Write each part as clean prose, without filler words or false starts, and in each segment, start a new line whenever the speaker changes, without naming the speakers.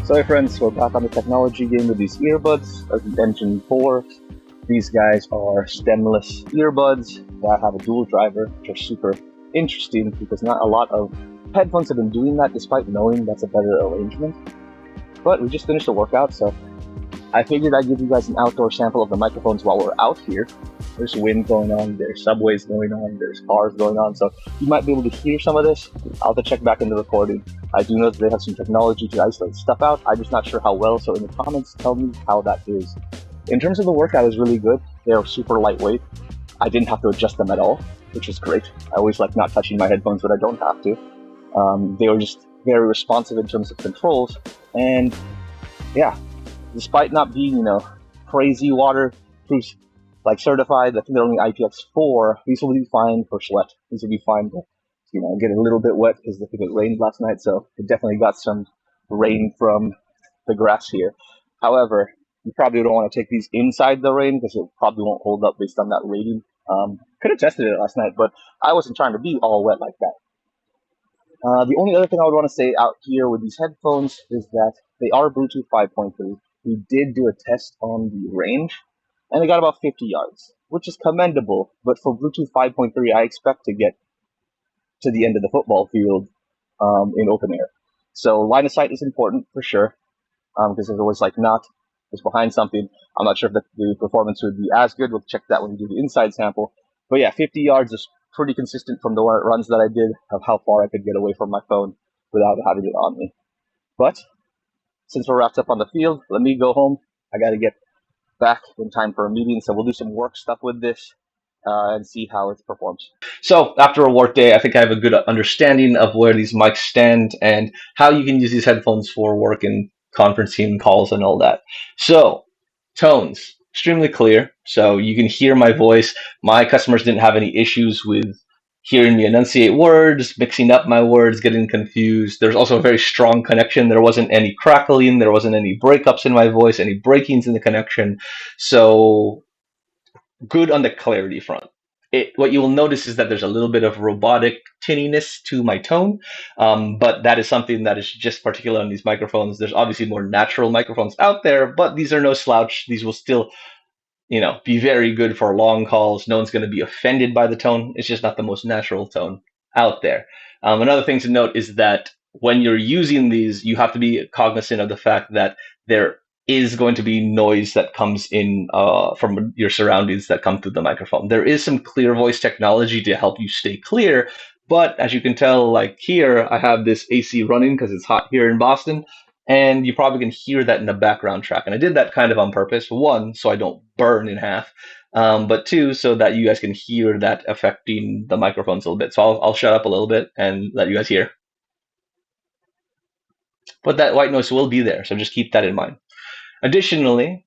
So hey friends, we're back on the technology game with these earbuds, as we mentioned before. These guys are stemless earbuds that have a dual driver, which are super interesting because not a lot of headphones have been doing that despite knowing that's a better arrangement. But we just finished the workout, so I figured I'd give you guys an outdoor sample of the microphones while we're out here. There's wind going on, there's subways going on, there's cars going on, so you might be able to hear some of this. I'll have to check back in the recording. I do know that they have some technology to isolate stuff out. I'm just not sure how well, so in the comments, tell me how that is. In terms of the workout, it was really good. They're super lightweight. I didn't have to adjust them at all, which was great. I always like not touching my headphones, but I don't have to. They were just very responsive in terms of controls, and yeah, despite not being, crazy waterproof, like certified, I think they're only IPX4, these will be fine for sweat. These will be fine to, get a little bit wet because I think it rained last night, so it definitely got some rain from the grass here. However, you probably don't want to take these inside the rain because it probably won't hold up based on that rating. Could have tested it last night, but I wasn't trying to be all wet like that. The only other thing I would want to say out here with these headphones is that they are Bluetooth 5.3. We did do a test on the range, and they got about 50 yards, which is commendable. But for Bluetooth 5.3, I expect to get to the end of the football field in open air. So line of sight is important for sure, because if it was just behind something, I'm not sure if the performance would be as good. We'll check that when we do the inside sample. But yeah, 50 yards is pretty consistent from the runs that I did of how far I could get away from my phone without having it on me. But since we're wrapped up on the field, let me go home. I got to get back in time for a meeting, so we'll do some work stuff with this and see how it performs. So after a work day, I think I have a good understanding of where these mics stand and how you can use these headphones for work and conferencing calls and all that. So tones, extremely clear, so you can hear my voice. My customers didn't have any issues with hearing me enunciate words, mixing up my words, getting confused. There's also a very strong connection. There wasn't any crackling, there wasn't any breakups in my voice, any breakings in the connection. So good on the clarity front. What you will notice is that there's a little bit of robotic tinniness to my tone, but that is something that is just particular on these microphones. There's obviously more natural microphones out there, but these are no slouch. These will still, be very good for long calls. No one's going to be offended by the tone. It's just not the most natural tone out there. Another thing to note is that when you're using these, you have to be cognizant of the fact that there is going to be noise that comes in from your surroundings that come through the microphone. There is some clear voice technology to help you stay clear, but as you can tell, like here, I have this AC running because it's hot here in Boston, and you probably can hear that in the background track. And I did that kind of on purpose. One, so I don't burn in half, but two, so that you guys can hear that affecting the microphones a little bit. So I'll shut up a little bit and let you guys hear. But that white noise will be there, so just keep that in mind. Additionally,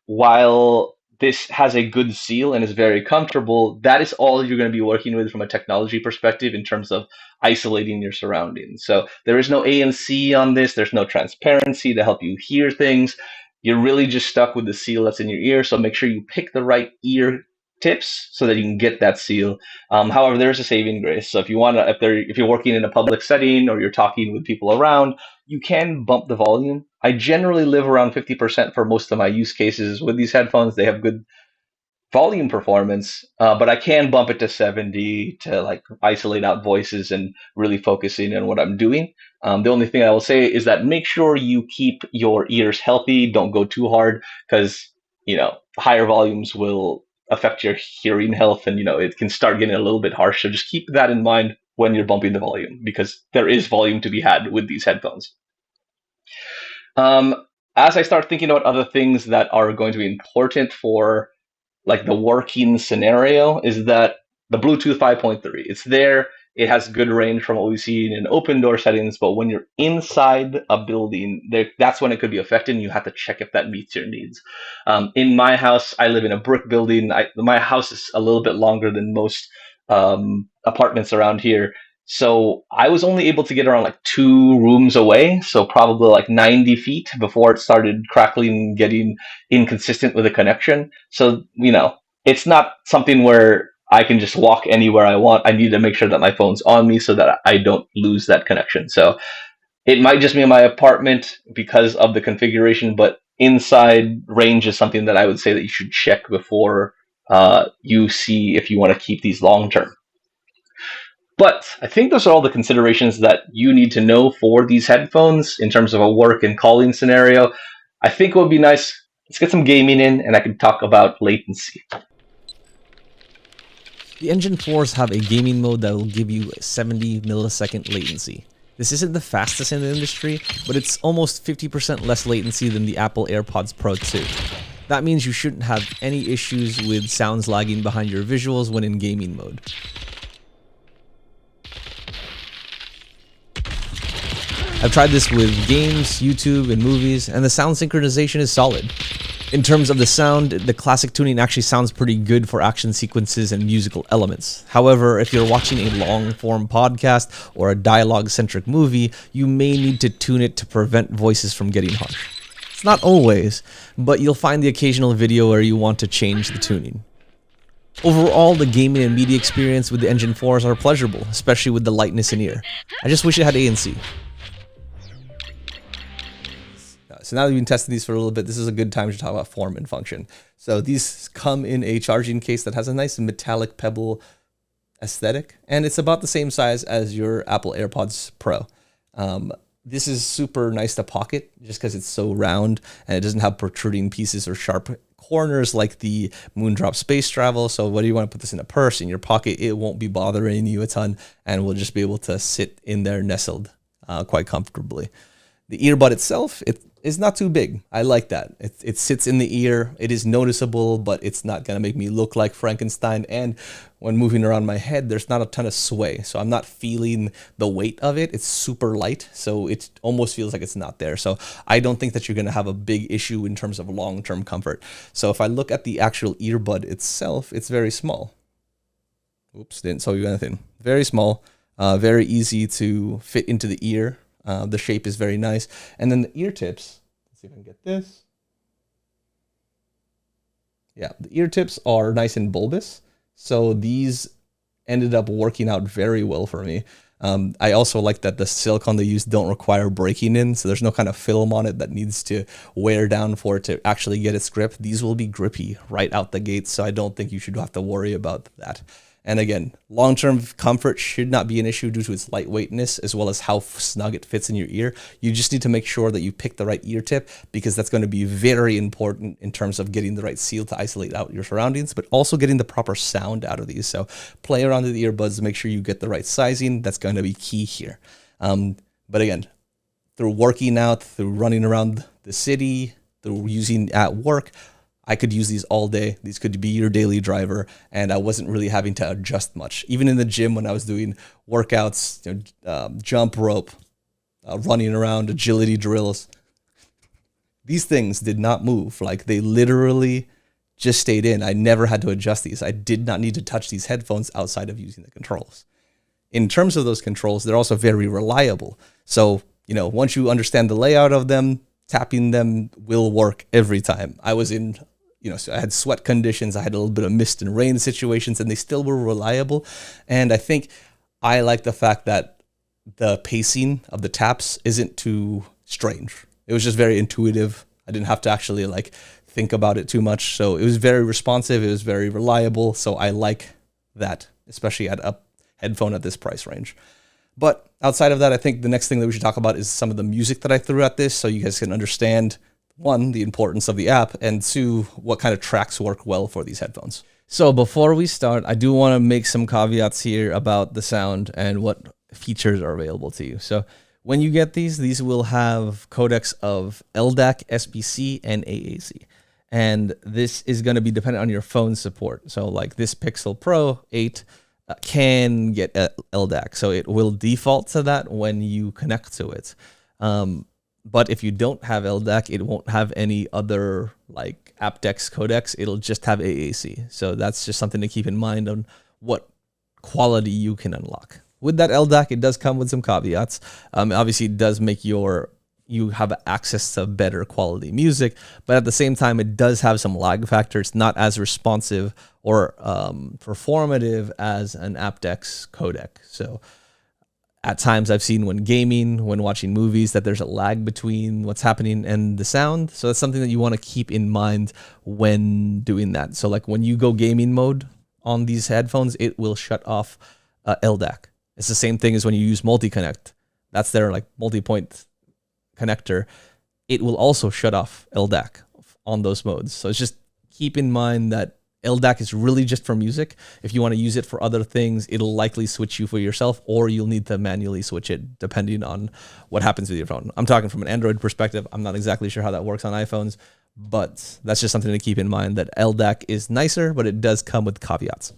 while this has a good seal and is very comfortable, that is all you're going to be working with from a technology perspective in terms of isolating your surroundings. So there is no ANC on this. There's no transparency to help you hear things. You're really just stuck with the seal that's in your ear. So make sure you pick the right ear tips so that you can get that seal. However, there is a saving grace. So if you want to, if you're working in a public setting or you're talking with people around, you can bump the volume. I generally live around 50% for most of my use cases with these headphones. They have good volume performance, but I can bump it to 70 to isolate out voices and really focus in on what I'm doing. The only thing I will say is that make sure you keep your ears healthy. Don't go too hard because, higher volumes will affect your hearing health, and it can start getting a little bit harsh. So just keep that in mind when you're bumping the volume, because there is volume to be had with these headphones. As I start thinking about other things that are going to be important for the working scenario, is that the Bluetooth 5.3, it's there. It has good range from what we've seen in open door settings, but when you're inside a building, that's when it could be affected, and you have to check if that meets your needs. In my house, I live in a brick building. My house is a little bit longer than most apartments around here. So I was only able to get around 2 rooms away, so probably 90 feet before it started crackling, getting inconsistent with the connection. So, it's not something where I can just walk anywhere I want. I need to make sure that my phone's on me so that I don't lose that connection. So It might just be in my apartment because of the configuration, but inside range is something that I would say that you should check before you see if you want to keep these long term. But I think those are all the considerations that you need to know for these headphones in terms of a work and calling scenario. I think it would be nice. Let's get some gaming in, and I can talk about latency.
The Engine 4s have a gaming mode that will give you 70 millisecond latency. This isn't the fastest in the industry, but it's almost 50% less latency than the Apple AirPods Pro 2. That means you shouldn't have any issues with sounds lagging behind your visuals when in gaming mode. I've tried this with games, YouTube, and movies, and the sound synchronization is solid. In terms of the sound, the classic tuning actually sounds pretty good for action sequences and musical elements. However, if you're watching a long-form podcast or a dialogue-centric movie, you may need to tune it to prevent voices from getting harsh. It's not always, but you'll find the occasional video where you want to change the tuning. Overall, the gaming and media experience with the Engine 4s are pleasurable, especially with the lightness in ear. I just wish it had ANC. So now that we've been testing these for a little bit, this is a good time to talk about form and function. So these come in a charging case that has a nice metallic pebble aesthetic, and it's about the same size as your Apple AirPods Pro. This is super nice to pocket just because it's so round and it doesn't have protruding pieces or sharp corners like the Moondrop Space Travel. So whether you want to put this in a purse, in your pocket, it won't be bothering you a ton and will just be able to sit in there nestled quite comfortably. The earbud itself, it is not too big. I like that. It sits in the ear. It is noticeable, but it's not going to make me look like Frankenstein. And when moving around my head, there's not a ton of sway. So I'm not feeling the weight of it. It's super light. So it almost feels like it's not there. So I don't think that you're going to have a big issue in terms of long-term comfort. So if I look at the actual earbud itself, it's very small. Oops, didn't show you anything. Very small, very easy to fit into the ear. The shape is very nice. And then the ear tips, let's see if I can get this. Yeah, the ear tips are nice and bulbous. So these ended up working out very well for me. I also like that the silicone they use don't require breaking in. So there's no kind of film on it that needs to wear down for it to actually get its grip. These will be grippy right out the gate. So I don't think you should have to worry about that. And again, long-term comfort should not be an issue due to its lightweightness as well as how snug it fits in your ear. You just need to make sure that you pick the right ear tip because that's going to be very important in terms of getting the right seal to isolate out your surroundings, but also getting the proper sound out of these. So play around with the earbuds to make sure you get the right sizing. That's going to be key here. But again, through working out, through running around the city, through using at work, I could use these all day. These could be your daily driver, and I wasn't really having to adjust much. Even in the gym when I was doing workouts, jump rope, running around, agility drills, these things did not move. Like they literally just stayed in. I never had to adjust these. I did not need to touch these headphones outside of using the controls. In terms of those controls, they're also very reliable. So, once you understand the layout of them, tapping them will work every time. I was in so I had sweat conditions, I had a little bit of mist and rain situations, and they still were reliable. And I think I like the fact that the pacing of the taps isn't too strange. It was just very intuitive. I didn't have to actually think about it too much. So it was very responsive. It was very reliable. So I like that, especially at a headphone at this price range. But outside of that, I think the next thing that we should talk about is some of the music that I threw at this so you guys can understand, one, the importance of the app, and two, what kind of tracks work well for these headphones. So before we start, I do want to make some caveats here about the sound and what features are available to you. So when you get these will have codecs of LDAC, SBC, and AAC. And this is going to be dependent on your phone support. So like this Pixel Pro 8 can get LDAC. So it will default to that when you connect to it. But if you don't have LDAC, it won't have any other aptX codecs. It'll just have AAC. So that's just something to keep in mind on what quality you can unlock. With that LDAC, it does come with some caveats. Obviously, it does make you have access to better quality music, but at the same time, it does have some lag factor. It's not as responsive or performative as an aptX codec. So At times I've seen when gaming, when watching movies, that there's a lag between what's happening and the sound. So that's something that you want to keep in mind when doing that. So like when you go gaming mode on these headphones, it will shut off LDAC. It's the same thing as when you use multi-connect. That's their like multi-point connector. It will also shut off LDAC on those modes. So it's just keep in mind that LDAC is really just for music. If you want to use it for other things, it'll likely switch you for yourself, or you'll need to manually switch it depending on what happens with your phone. I'm talking from an Android perspective. I'm not exactly sure how that works on iPhones, but that's just something to keep in mind, that LDAC is nicer, but it does come with caveats.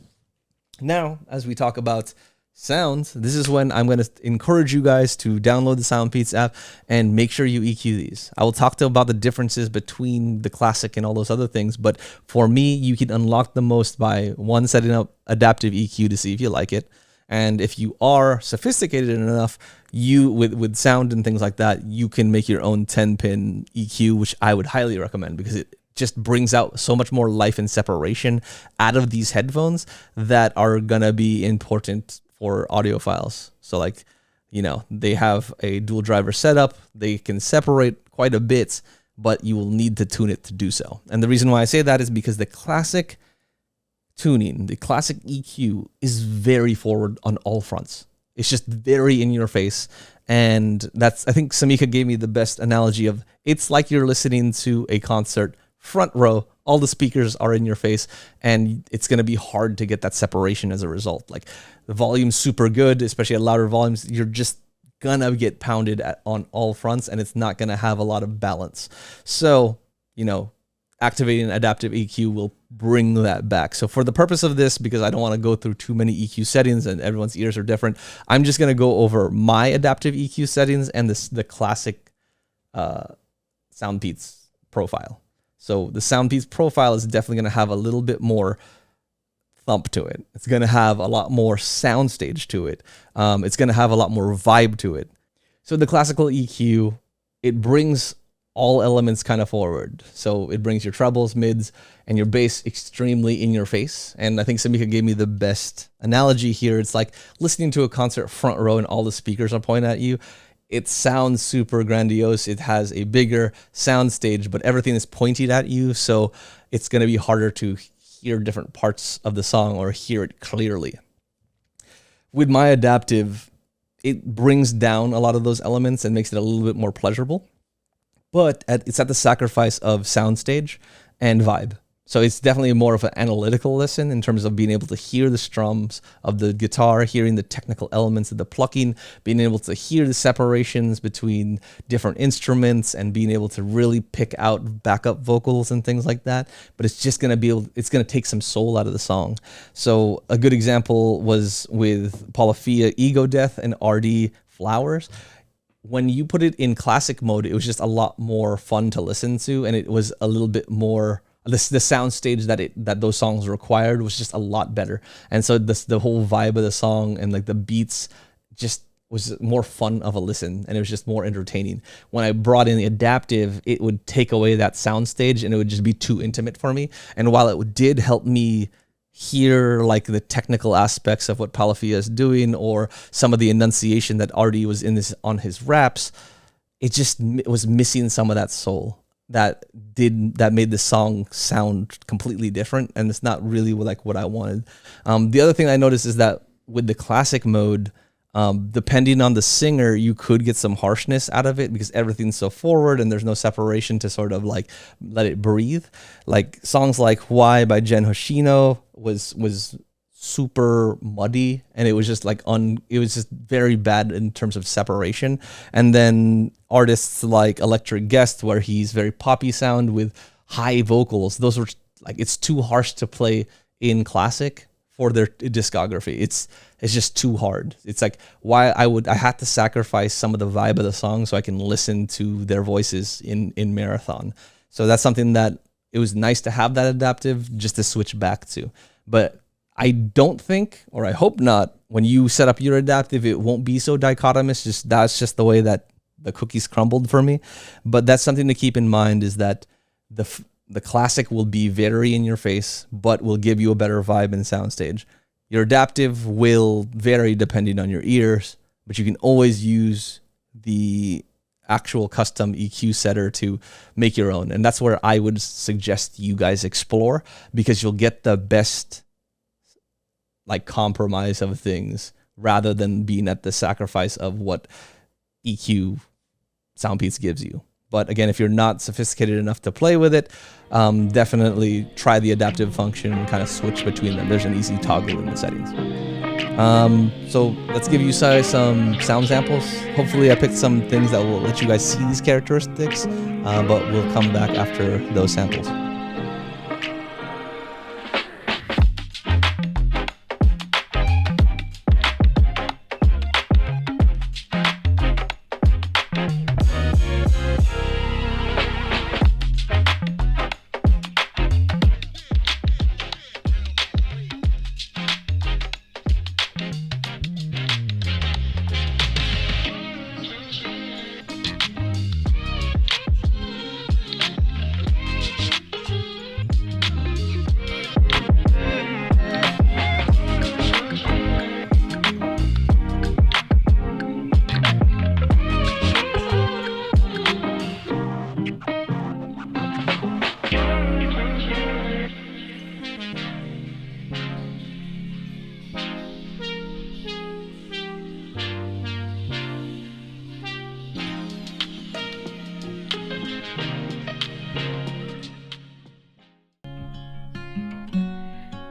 Now, as we talk about sound, this is when I'm going to encourage you guys to download the Soundpeats app and make sure you EQ these. I will talk about the differences between the classic and all those other things, but for me, you can unlock the most by, one, setting up adaptive EQ to see if you like it. And if you are sophisticated enough, you with sound and things like that, you can make your own 10-pin EQ, which I would highly recommend, because it just brings out so much more life and separation out of these headphones that are gonna be important for audiophiles. So like, you know, they have a dual driver setup. They can separate quite a bit, but you will need to tune it to do so. And the reason why I say that is because the classic tuning, the classic EQ is very forward on all fronts. It's just very in your face. And that's, I think 𝐓𝐘𝐒 gave me the best analogy of, it's like you're listening to a concert front row, all the speakers are in your face, and it's going to be hard to get that separation as a result. Like the volume's super good, especially at louder volumes. You're just going to get pounded on all fronts, and it's not going to have a lot of balance. So, you know, activating adaptive EQ will bring that back. So for the purpose of this, because I don't want to go through too many EQ settings and everyone's ears are different, I'm just going to go over my adaptive EQ settings and the classic Soundpeats profile. So the Soundpeats profile is definitely going to have a little bit more thump to it. It's going to have a lot more soundstage to it. It's going to have a lot more vibe to it. So the classical EQ, it brings all elements kind of forward. So it brings your trebles, mids, and your bass extremely in your face. And I think 𝐓𝐘𝐒 gave me the best analogy here. It's like listening to a concert front row and all the speakers are pointing at you. It sounds super grandiose. It has a bigger sound stage, but everything is pointed at you. So it's going to be harder to hear different parts of the song or hear it clearly. With my adaptive, it brings down a lot of those elements and makes it a little bit more pleasurable, but it's at the sacrifice of soundstage and vibe. So it's definitely more of an analytical listen in terms of being able to hear the strums of the guitar, hearing the technical elements of the plucking, being able to hear the separations between different instruments, and being able to really pick out backup vocals and things like that. But it's just going to it's going to take some soul out of the song. So a good example was with 𝐵𝐿 Ego Death and RD Flowers. When you put it in classic mode, it was just a lot more fun to listen to, and it was a little bit more, the sound stage that those songs required was just a lot better. And so the whole vibe of the song and like the beats just was more fun of a listen, and it was just more entertaining. When I brought in the adaptive, it would take away that sound stage and it would just be too intimate for me. And while it did help me hear like the technical aspects of what 𝐵𝐿 is doing, or some of the enunciation that RD was in on his raps, it was missing some of that soul that made the song sound completely different, and it's not really like what I wanted. The other thing I noticed is that with the classic mode, depending on the singer, you could get some harshness out of it because everything's so forward and there's no separation to sort of like let it breathe. Like songs like Why by Gen Hoshino was super muddy, and it was just like it was just very bad in terms of separation. And then artists like Electric Guest, where he's very poppy sound with high vocals, those were like, it's too harsh to play in classic for their discography. It's just too hard. It's like I had to sacrifice some of the vibe of the song so I can listen to their voices in Marathon. So that's something that it was nice to have that adaptive just to switch back to. But I don't think, or I hope not, when you set up your adaptive, it won't be so dichotomous. That's just the way that the cookies crumbled for me. But that's something to keep in mind, is that the classic will be very in your face, but will give you a better vibe and soundstage. Your adaptive will vary depending on your ears, but you can always use the actual custom EQ setter to make your own. And that's where I would suggest you guys explore, because you'll get the best like compromise of things rather than being at the sacrifice of what EQ Soundpeats gives you. But again, if you're not sophisticated enough to play with it, definitely try the adaptive function and kind of switch between them. There's an easy toggle in the settings. So let's give you guys some sound samples. Hopefully I picked some things that will let you guys see these characteristics, but we'll come back after those samples.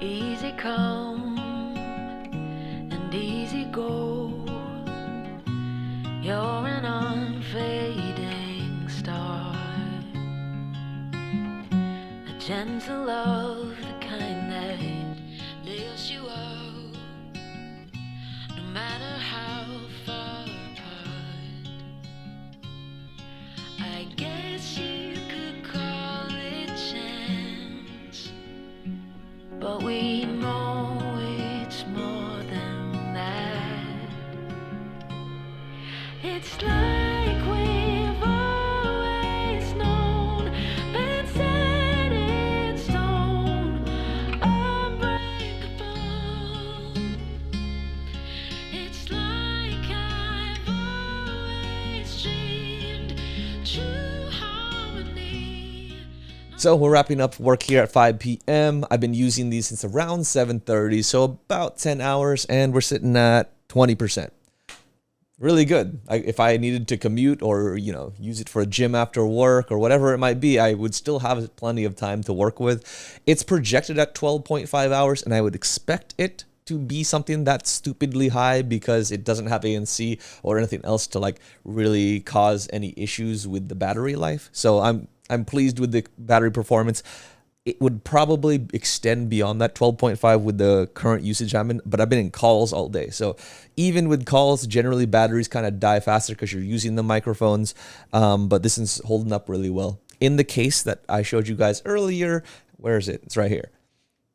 Easy come and easy go. You're an unfading star, a gentle love, the kind that lifts you up, no matter how far apart. I guess you could call it chance, but we know it's more than that. It's like we've always known, been set in stone, unbreakable. It's like I've always dreamed, true harmony.
So we're wrapping up work here at 5 p.m. I've been using these since around 7:30, so about 10 hours, and we're sitting at 20%. Really good. If I needed to commute or, use it for a gym after work or whatever it might be, I would still have plenty of time to work with. It's projected at 12.5 hours, and I would expect it to be something that's stupidly high because it doesn't have ANC or anything else to really cause any issues with the battery life. So I'm pleased with the battery performance. It would probably extend beyond that 12.5 with the current usage I'm in, but I've been in calls all day. So even with calls, generally batteries kind of die faster because you're using the microphones, but this is holding up really well. In the case that I showed you guys earlier, where is it? It's right here.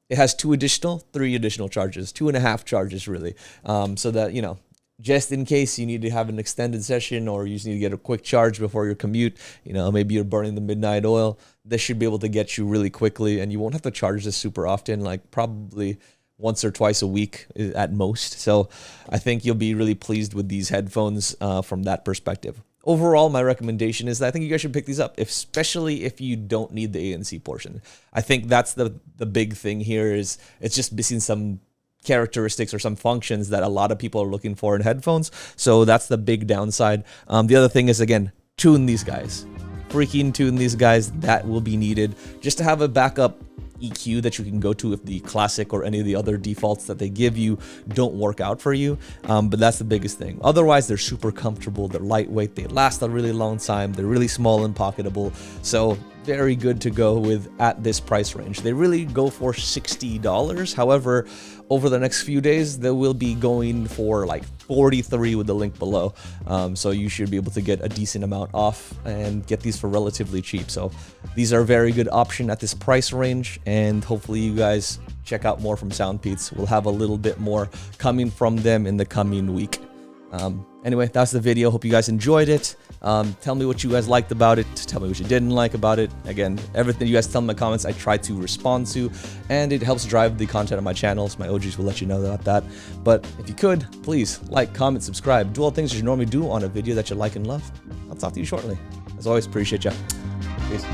It has 3 additional charges, 2.5 charges really, so that, just in case you need to have an extended session or you just need to get a quick charge before your commute, maybe you're burning the midnight oil, this should be able to get you really quickly, and you won't have to charge this super often, probably once or twice a week at most. So I think you'll be really pleased with these headphones from that perspective. Overall, my recommendation is that I think you guys should pick these up, especially if you don't need the ANC portion. I think that's the big thing here, is it's just missing some characteristics or some functions that a lot of people are looking for in headphones. So that's the big downside. The other thing is, again, tune these guys. Freaking tune these guys. That will be needed just to have a backup EQ that you can go to if the classic or any of the other defaults that they give you don't work out for you. But that's the biggest thing. Otherwise, they're super comfortable. They're lightweight. They last a really long time. They're really small and pocketable. So very good to go with at this price range. They really go for $60. However, over the next few days, they will be going for $43 with the link below. So you should be able to get a decent amount off and get these for relatively cheap. So these are a very good option at this price range, and hopefully you guys check out more from Soundpeats. We'll have a little bit more coming from them in the coming week. Anyway, that's the video. Hope you guys enjoyed it. Tell me what you guys liked about it. Tell me what you didn't like about it. Again, everything you guys tell me in the comments, I try to respond to, and it helps drive the content on my channels. My OGs will let you know about that. But if you could, please like, comment, subscribe. Do all things that you normally do on a video that you like and love. I'll talk to you shortly. As always, appreciate ya. Peace.